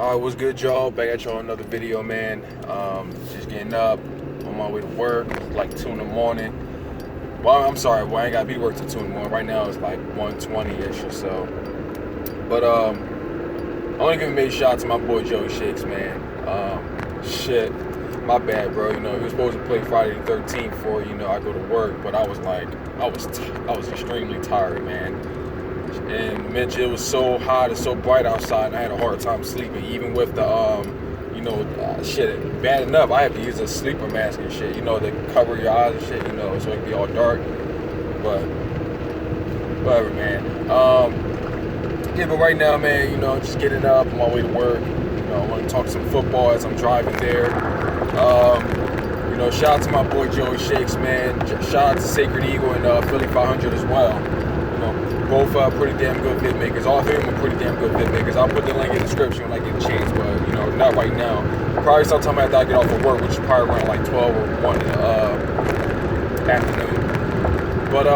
Alright, what's good, y'all? Back at y'all another video, man. Just getting up on my way to work. It's like 2 in the morning. Well, I'm sorry, I ain't gotta be to work till 2 in the morning. Right now it's like 1:20-ish or so. But I want to give a major shout out to my boy Joey Shakes, man. Shit, my bad, bro. You know, he was supposed to play Friday the 13th before, I go to work, but I was extremely tired, man. And Mitch, it was so hot and so bright outside, and I had a hard time sleeping, even with the, shit, bad enough, I had to use a sleeper mask and shit, to cover your eyes and shit, so it can be all dark, but whatever, man. Yeah, but right now, man, just getting up on my way to work, I want to talk some football as I'm driving there. Shout out to my boy Joey Shakes, man. Shout out to Sacred Eagle and Philly 500 as well. Both pretty damn good vid makers. All three of them are pretty damn good vid makers. I'll put the link in the description when I get a chance, but not right now. Probably sometime after I get off of work, which is probably around like 12 or 1 in the afternoon. But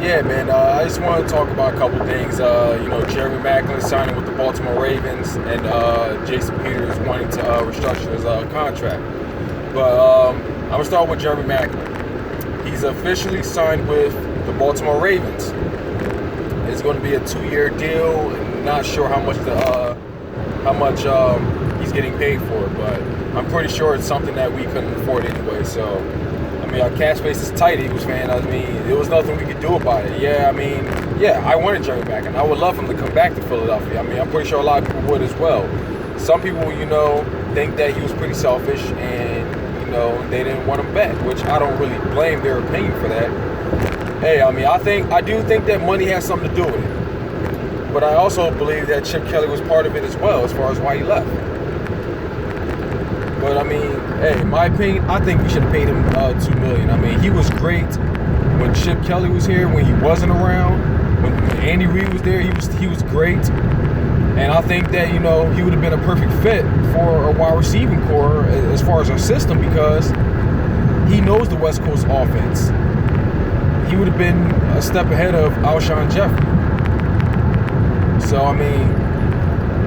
yeah, man, I just want to talk about a couple things. Jeremy Maclin signing with the Baltimore Ravens, and Jason Peters wanting to restructure his contract. But I'm gonna start with Jeremy Maclin. He's officially signed with the Baltimore Ravens. It's going to be a 2-year deal. Not sure how much he's getting paid for, but I'm pretty sure it's something that we couldn't afford anyway. So, our cap space is tight, Eagles fan. There was nothing we could do about it. I wanted Jeremy back, and I would love him to come back to Philadelphia. I'm pretty sure a lot of people would as well. Some people, think that he was pretty selfish, and they didn't want him back, which I don't really blame their opinion for that. Hey, I do think that money has something to do with it. But I also believe that Chip Kelly was part of it as well, as far as why he left. But hey, in my opinion, I think we should have paid him $2 million. He was great when Chip Kelly was here, when he wasn't around. When Andy Reid was there, he was great. And I think that, he would have been a perfect fit for a wide receiving core as far as our system, because he knows the West Coast offense. He would have been a step ahead of Alshon Jeffrey. So,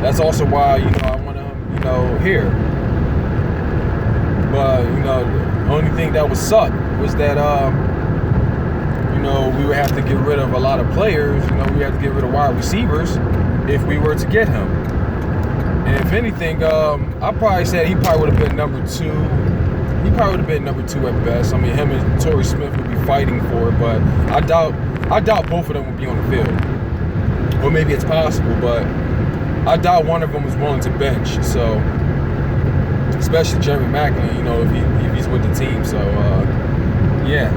that's also why, I want him, here. But, the only thing that would suck was that, we would have to get rid of a lot of players. We have to get rid of wide receivers if we were to get him. And if anything, I probably said he probably would have been number 2. He probably would have been number 2 at best. Him and Torrey Smith would be fighting for it, but I doubt both of them would be on the field. Or maybe it's possible, but I doubt one of them is willing to bench. So, especially Jeremy Maclin, if he's with the team. So, yeah.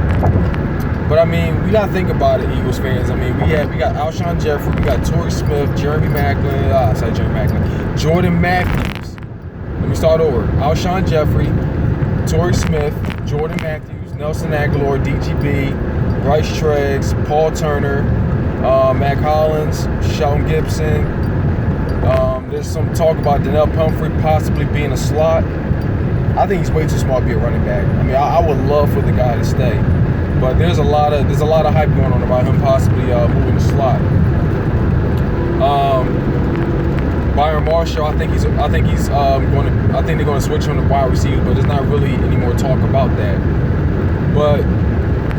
But we gotta think about it, Eagles fans. We got Alshon Jeffrey, we got Torrey Smith, Jordan Matthews. Let me start over. Alshon Jeffrey, Torrey Smith, Jordan Matthews, Nelson Aguilar, DGB, Bryce Treggs, Paul Turner, Mac Hollins, Shelton Gibson. There's some talk about Donnell Pumphrey possibly being a slot. I think he's way too small to be a running back. I would love for the guy to stay, but there's a lot of hype going on about him possibly moving the slot. Byron Marshall, I think they're going to switch him to wide receiver, but there's not really any more talk about that. But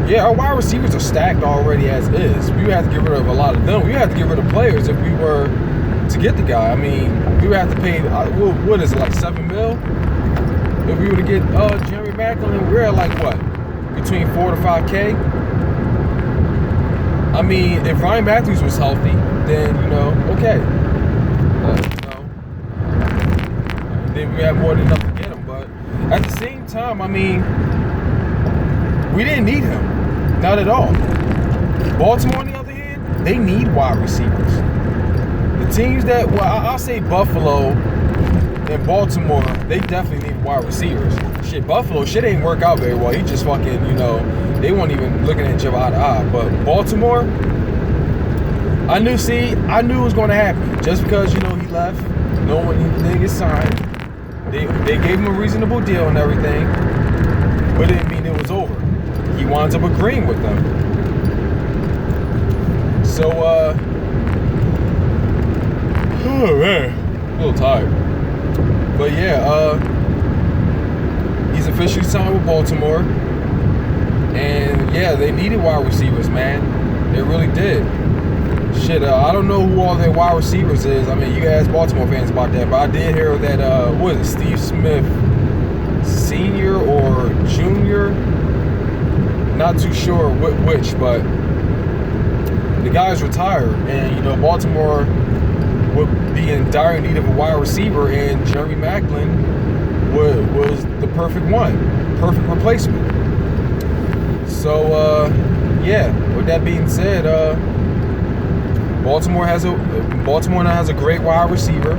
yeah, our wide receivers are stacked already as is. We would have to get rid of a lot of them. We would have to get rid of players if we were to get the guy. We would have to pay, what is it, like $7 million? If we were to get Jeremy Maclin, we're at like what? Between $4 to $5K. If Ryan Matthews was healthy, then okay. Then we have more than enough to get him. But at the same time, we didn't need him, not at all. Baltimore, on the other hand, they need wide receivers. The teams that, I'll say Buffalo and Baltimore, they definitely need wide receivers. Buffalo ain't work out very well. He just fucking, they weren't even looking at each other eye to eye. But Baltimore, I knew it was going to happen. Just because, he left, no one didn't get signed. They gave him a reasonable deal and everything, but it didn't mean it was over. He winds up agreeing with them. So, oh man. Baltimore. And yeah, they needed wide receivers, man. They really did. Shit, I don't know who all their wide receivers is. I mean, you guys Baltimore fans about that, but I did hear that, what is it, Steve Smith Sr. or Jr.? Not too sure which, but the guy's retired. And, you know, Baltimore would be in dire need of a wide receiver, and Jeremy Maclin was the perfect one, perfect replacement. So, yeah, with that being said, Baltimore now has a great wide receiver,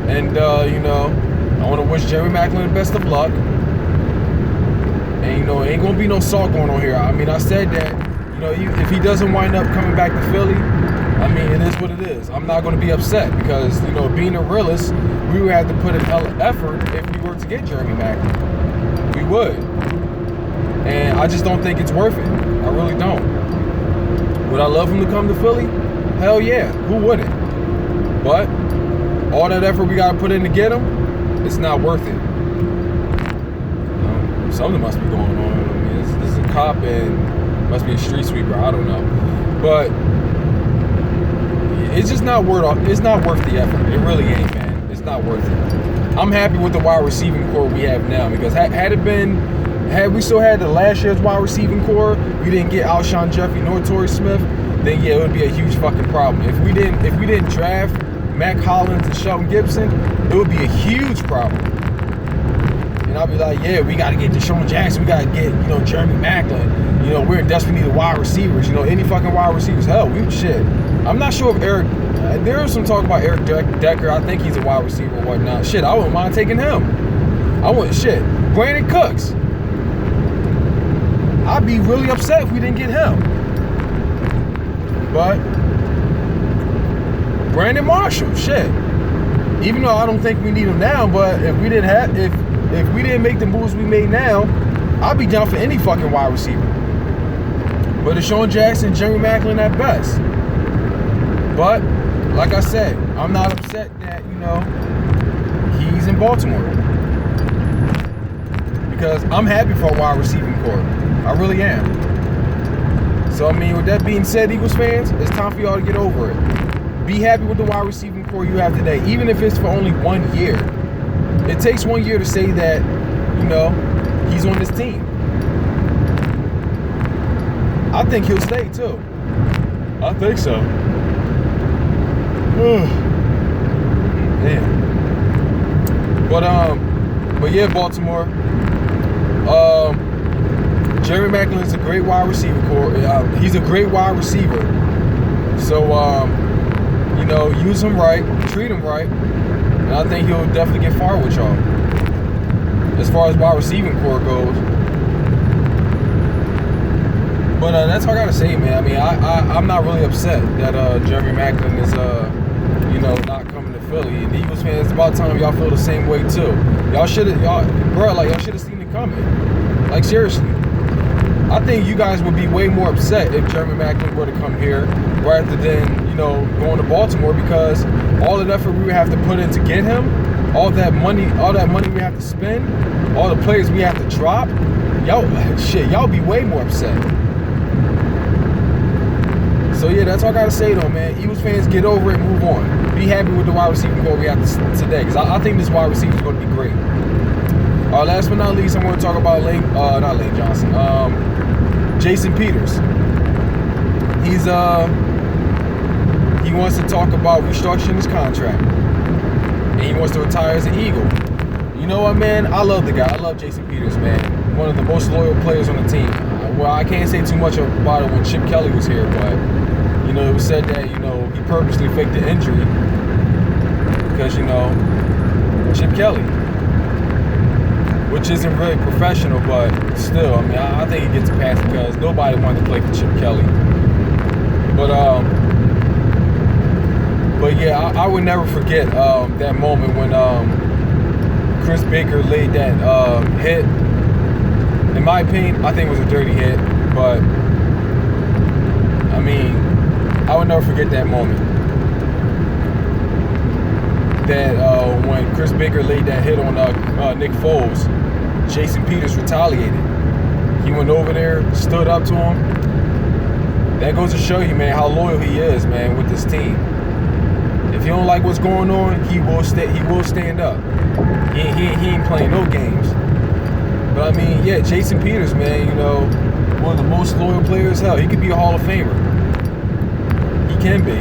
and you know, I want to wish Jerry Maclin the best of luck. And you know, ain't gonna be no salt going on here. I mean, I said that, you know, if he doesn't wind up coming back to Philly, I mean, it is what it is. I'm not gonna be upset because, you know, being a realist, we would have to put in hell of effort if we were to get Jeremy Maclin. We would, and I just don't think it's worth it. I really don't. Would I love him to come to Philly? Hell yeah, who wouldn't? But all that effort we gotta put in to get him, it's not worth it. Something must be going on. I mean, this is a cop and must be a street sweeper. I don't know, but it's just not worth. It's not worth the effort. It really ain't, man. It's not worth it. I'm happy with the wide receiving core we have now, because had we still had the last year's wide receiving core, we didn't get Alshon Jeffrey nor Torrey Smith, then yeah, it would be a huge fucking problem. If we didn't draft Mac Hollins and Shelton Gibson, it would be a huge problem. And I'll be like, yeah, we got to get Deshaun Jackson, we got to get, you know, Jeremy Maclin. You know, we're in desperate need of wide receivers. You know, any fucking wide receivers. Hell, shit. I'm not sure if there was some talk about Eric Decker. I think he's a wide receiver or whatnot. Shit, I wouldn't mind taking him. Brandon Cooks. I'd be really upset if we didn't get him. But Brandon Marshall, shit. Even though I don't think we need him now, but if we didn't make the moves we made now, I'd be down for any fucking wide receiver. But Deshaun Jackson, Jeremy Maclin at best. But like I said, I'm not upset that, you know, he's in Baltimore, because I'm happy for a wide receiving core. I really am. So, I mean, with that being said, Eagles fans, it's time for y'all to get over it. Be happy with the wide receiving core you have today, even if it's for only 1 year. It takes 1 year to say that, you know, he's on this team. I think he'll stay, too. I think so. Damn. But yeah, Baltimore. Jeremy Maclin is a great wide receiver core. He's a great wide receiver. So, you know, use him right, treat him right, and I think he'll definitely get far with y'all. As far as wide receiving core goes. But that's all I gotta say, man. I mean, I'm not really upset that Jeremy Maclin is, you know, not coming to Philly. And the Eagles fans, it's about time y'all feel the same way too. Y'all should have seen it coming. Like, seriously. I think you guys would be way more upset if Jeremy Maclin were to come here rather than, you know, going to Baltimore, because all the effort we would have to put in to get him, all that money we have to spend, all the players we have to drop, y'all be way more upset. So yeah, that's all I gotta say though, man. Eagles fans, get over it, move on. Be happy with the wide receiver core we have today, because I think this wide receiver is going to be great. Last but not least, I'm going to talk about Jason Peters. He wants to talk about restructuring his contract, and he wants to retire as an Eagle. You know what, man? I love the guy. I love Jason Peters, man. One of the most loyal players on the team. Well, I can't say too much about it when Chip Kelly was here, but, you know, it was said that, you know, he purposely faked the injury because, you know, Chip Kelly, which isn't really professional, but still, I mean, I think he gets a pass because nobody wanted to play for Chip Kelly. But yeah, I would never forget that moment when Chris Baker laid that hit. In my opinion, I think it was a dirty hit, but I mean, I would never forget that moment. That when Chris Baker laid that hit on Nick Foles, Jason Peters retaliated. He went over there, stood up to him. That goes to show you, man, how loyal he is, man, with this team. If you don't like what's going on, he will stand up. He ain't playing no games. But I mean, yeah, Jason Peters, man, you know, one of the most loyal players. Hell, he could be a Hall of Famer. He can be.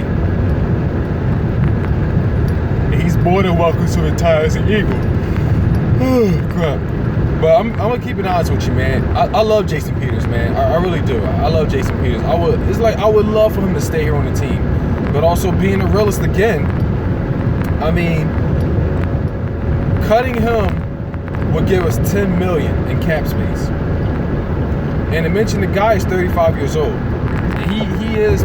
And he's more than welcome to retire as an Eagle. Oh, crap. But I'm gonna keep it honest with you, man. I love Jason Peters, man. I really do. I love Jason Peters. I would love for him to stay here on the team. But also being a realist again, I mean, cutting him would give us $10 million in cap space. And to mention, the guy is 35 years old. He is,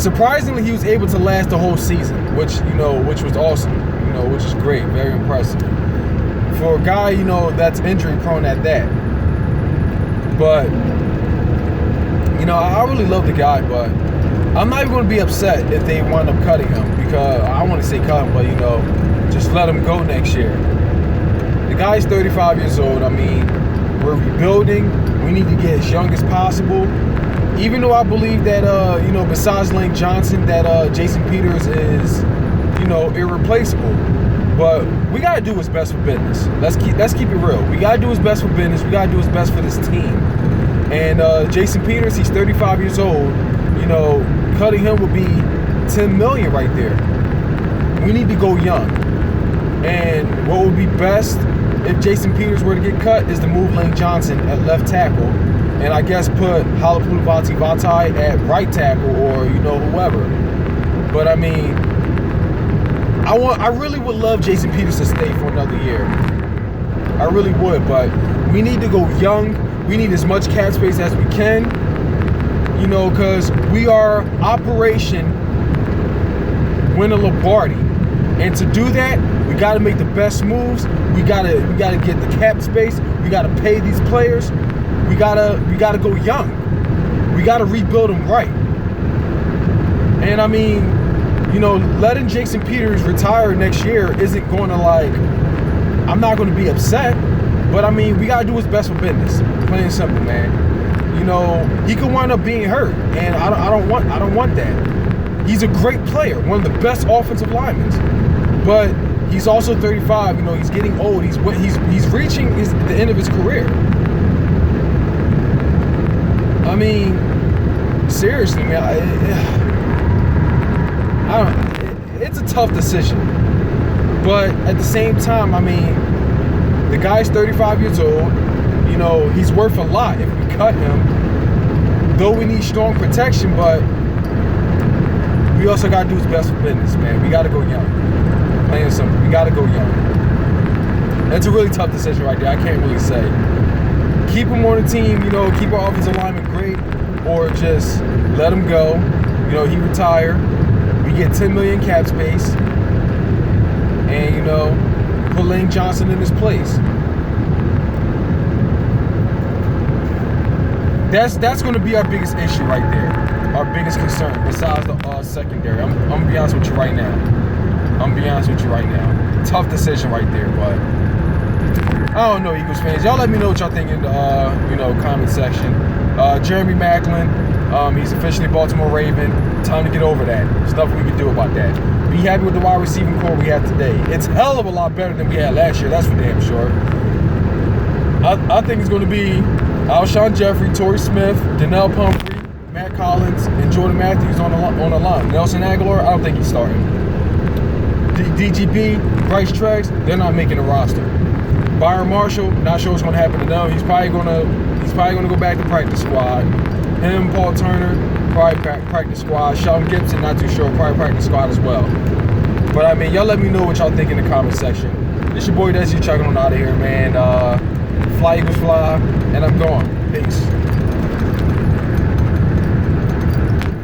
surprisingly, he was able to last the whole season, which was awesome, which is great, very impressive. For a guy, that's injury prone at that. But, I really love the guy, but I'm not even going to be upset if they wind up cutting him, because I want to say cut him, but, just let him go next year. The guy's 35 years old. I mean, we're rebuilding. We need to get as young as possible. Even though I believe that, besides Lane Johnson, that Jason Peters is, irreplaceable. But we got to do what's best for business. Let's keep it real. We got to do what's best for business. We got to do what's best for this team. And Jason Peters, he's 35 years old. Cutting him would be $10 million right there. We need to go young. And what would be best if Jason Peters were to get cut is to move Lane Johnson at left tackle, and I guess put Halapoulivaati Vaitai at right tackle, or whoever. But I mean, I really would love Jason Peters to stay for another year. I really would, but we need to go young. We need as much cap space as we can, because we are Operation Win a Lombardi. And to do that, we got to make the best moves. We gotta get the cap space. We gotta pay these players. We gotta go young. We gotta rebuild them right. And I mean, letting Jason Peters retire next year isn't going to I'm not going to be upset. But I mean, we gotta do what's best for business. Plain and simple, man. He could wind up being hurt, and I don't want that. He's a great player, one of the best offensive linemen. But he's also 35. He's getting old. He's reaching the end of his career. I mean, seriously, man. It's a tough decision. But at the same time, I mean, the guy's 35 years old. He's worth a lot if we cut him. Though we need strong protection, but we also got to do what's best for business, man. We got to go young. Plain and simple. We got to go young. That's a really tough decision right there. I can't really say. Keep him on the team, keep our offensive lineman great, or just let him go. He retire. We get $10 million cap space. And, put Lane Johnson in his place. That's going to be our biggest issue right there. Our biggest concern, besides the secondary. I'm going to be honest with you right now. Tough decision right there, but I don't know, Eagles fans. Y'all let me know what y'all think in the comment section. Jeremy Maclin, he's officially Baltimore Raven. Time to get over that. There's nothing we can do about that. Be happy with the wide receiving core we have today. It's a hell of a lot better than we had last year. That's for damn sure. I think it's going to be Alshon Jeffrey, Torrey Smith, Donnell Pumphrey, Matt Collins, and Jordan Matthews on the line. Nelson Aguilar, I don't think he's starting. DGB, Bryce Treggs, they're not making the roster. Byron Marshall, not sure what's going to happen to them. He's probably going to go back to practice squad. Him, Paul Turner, probably practice squad. Sheldon Gibson, not too sure, probably practice squad as well. But I mean, y'all let me know what y'all think in the comment section. It's your boy Desi, checking on out of here, man. Fly Eagles fly, and I'm gone. Peace.